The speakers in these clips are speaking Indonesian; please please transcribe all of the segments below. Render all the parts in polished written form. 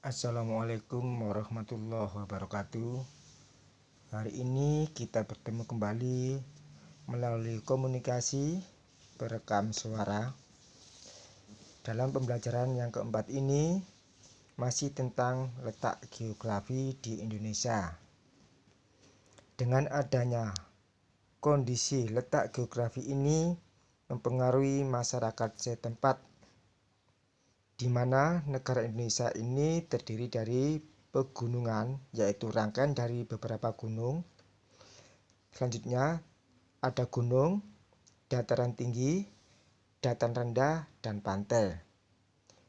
Assalamualaikum warahmatullahi wabarakatuh. Hari ini kita bertemu kembali melalui komunikasi perekam suara. Dalam pembelajaran yang keempat ini masih tentang letak geografi di Indonesia. Dengan adanya kondisi letak geografi ini mempengaruhi masyarakat setempat, di mana negara Indonesia ini terdiri dari pegunungan, yaitu rangkaian dari beberapa gunung. Selanjutnya ada gunung, dataran tinggi, dataran rendah, dan pantai.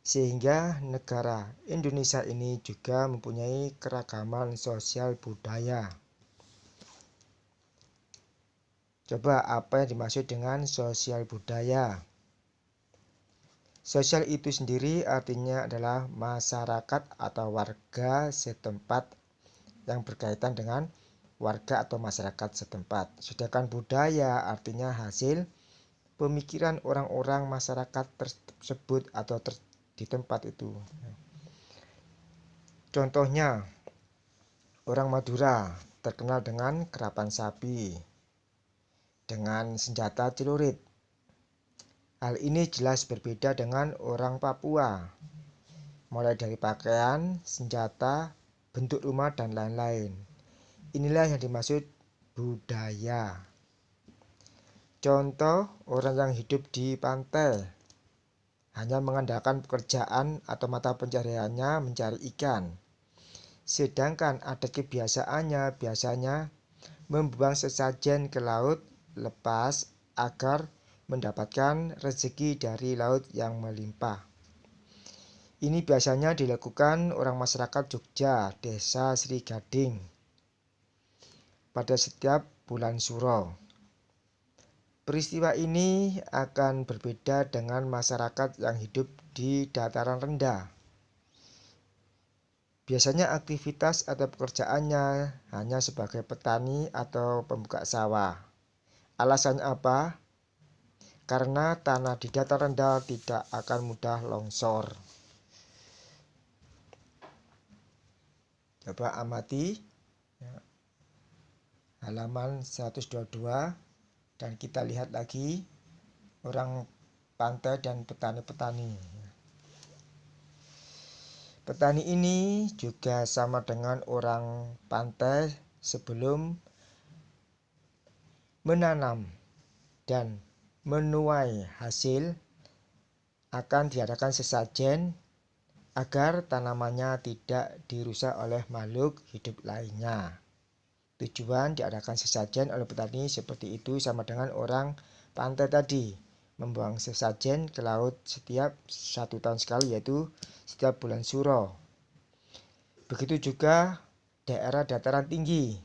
Sehingga negara Indonesia ini juga mempunyai keragaman sosial budaya. Coba apa yang dimaksud dengan sosial budaya? Sosial itu sendiri artinya adalah masyarakat atau warga setempat yang berkaitan dengan warga atau masyarakat setempat. Sedangkan budaya artinya hasil pemikiran orang-orang masyarakat tersebut atau di tempat itu. Contohnya, orang Madura terkenal dengan kerapan sapi, dengan senjata celurit. Hal ini jelas berbeda dengan orang Papua, mulai dari pakaian, senjata, bentuk rumah, dan lain-lain. Inilah yang dimaksud budaya. Contoh, orang yang hidup di pantai hanya mengandalkan pekerjaan atau mata pencahariannya mencari ikan. Sedangkan adat kebiasaannya biasanya membuang sesajen ke laut lepas agar mendapatkan rezeki dari laut yang melimpah. Ini biasanya dilakukan orang masyarakat Jogja, desa Sri Gading, pada setiap bulan Suro. Peristiwa ini akan berbeda dengan masyarakat yang hidup di dataran rendah. Biasanya aktivitas atau pekerjaannya hanya sebagai petani atau pembuka sawah. Alasannya apa? Karena tanah di dataran rendah tidak akan mudah longsor. Coba amati halaman 122 dan kita lihat lagi orang pantai dan petani-petani. Petani ini juga sama dengan orang pantai sebelum menanam dan menuai hasil akan diadakan sesajen agar tanamannya tidak dirusak oleh makhluk hidup lainnya. Tujuan diadakan sesajen oleh petani seperti itu sama dengan orang pantai tadi, membuang sesajen ke laut setiap 1 tahun sekali, yaitu setiap bulan Suro. Begitu juga daerah dataran tinggi.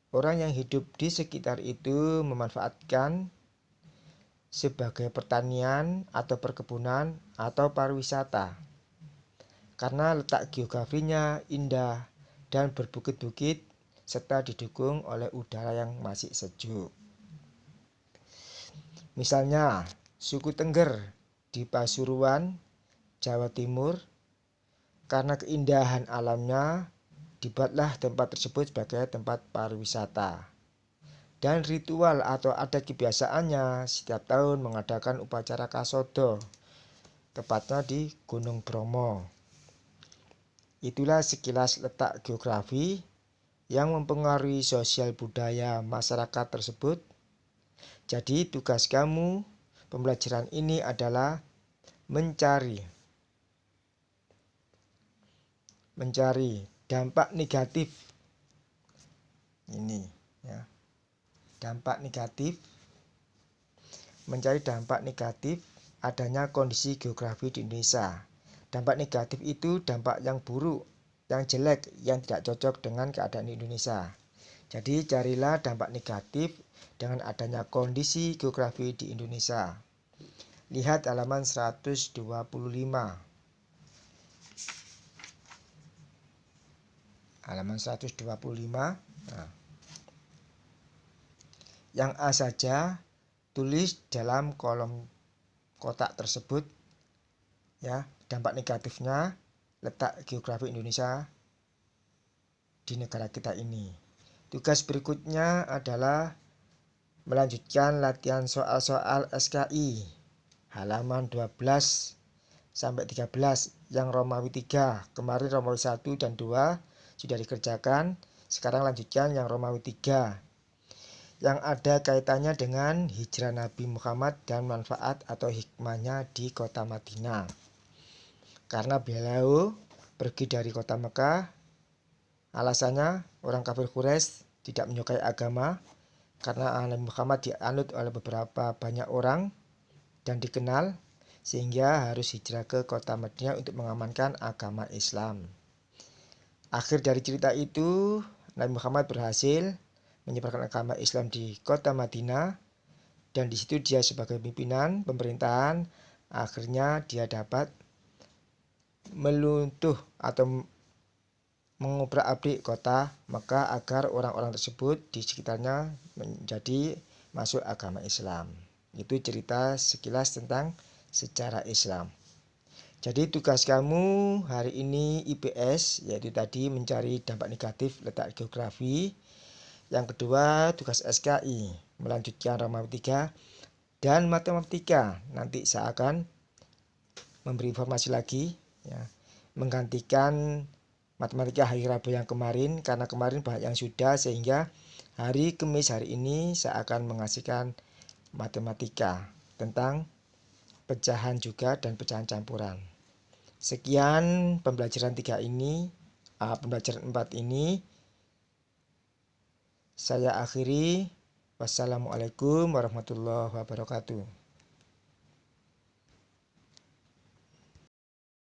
Orang yang hidup di sekitar itu memanfaatkan sebagai pertanian atau perkebunan atau pariwisata. Karena letak geografinya indah dan berbukit-bukit serta didukung oleh udara yang masih sejuk. Misalnya, suku Tengger di Pasuruan, Jawa Timur, karena keindahan alamnya dibuatlah tempat tersebut sebagai tempat pariwisata. Dan ritual atau adat kebiasaannya setiap tahun mengadakan upacara Kasodo, tepatnya di Gunung Bromo. Itulah sekilas letak geografi yang mempengaruhi sosial budaya masyarakat tersebut. Jadi tugas kamu pembelajaran ini adalah mencari dampak negatif ini, ya. Dampak negatif, mencari dampak negatif adanya kondisi geografi di Indonesia. Dampak negatif itu dampak yang buruk, yang jelek, yang tidak cocok dengan keadaan di Indonesia. Jadi carilah dampak negatif dengan adanya kondisi geografi di Indonesia. Lihat halaman 125. Halaman 125. Nah. Yang A saja tulis dalam kolom kotak tersebut, ya, dampak negatifnya. letak geografi Indonesia di negara kita ini. Tugas berikutnya adalah melanjutkan latihan soal-soal SKI halaman 12 sampai 13 yang Romawi 3. Kemarin Romawi 1 dan 2 sudah dikerjakan. Sekarang lanjutkan yang Romawi 3 yang ada kaitannya dengan hijrah Nabi Muhammad dan manfaat atau hikmahnya di kota Madinah. Karena beliau pergi dari kota Mekah, alasannya orang kafir Quraisy tidak menyukai agama karena Nabi Muhammad dianut oleh beberapa banyak orang dan dikenal, sehingga harus hijrah ke kota Madinah untuk mengamankan agama Islam. Akhir dari cerita itu, Nabi Muhammad berhasil menyebarkan agama Islam di kota Madinah, dan di situ dia sebagai pimpinan pemerintahan. Akhirnya dia dapat meluntuh atau mengobrak-abrik kota Mekah agar orang-orang tersebut di sekitarnya menjadi masuk agama Islam. Itu cerita sekilas tentang sejarah Islam. Jadi tugas kamu hari ini IPS, yaitu tadi mencari dampak negatif letak geografi. Yang kedua tugas SKI, melanjutkan Romawi 3 dan matematika. Nanti saya akan memberi informasi lagi ya, menggantikan matematika hari Rabu yang kemarin, karena kemarin banyak yang sudah, sehingga hari Kamis hari ini saya akan mengasihkan matematika tentang pecahan juga dan pecahan campuran. Sekian pembelajaran 4 ini saya akhiri. Wassalamualaikum warahmatullahi wabarakatuh.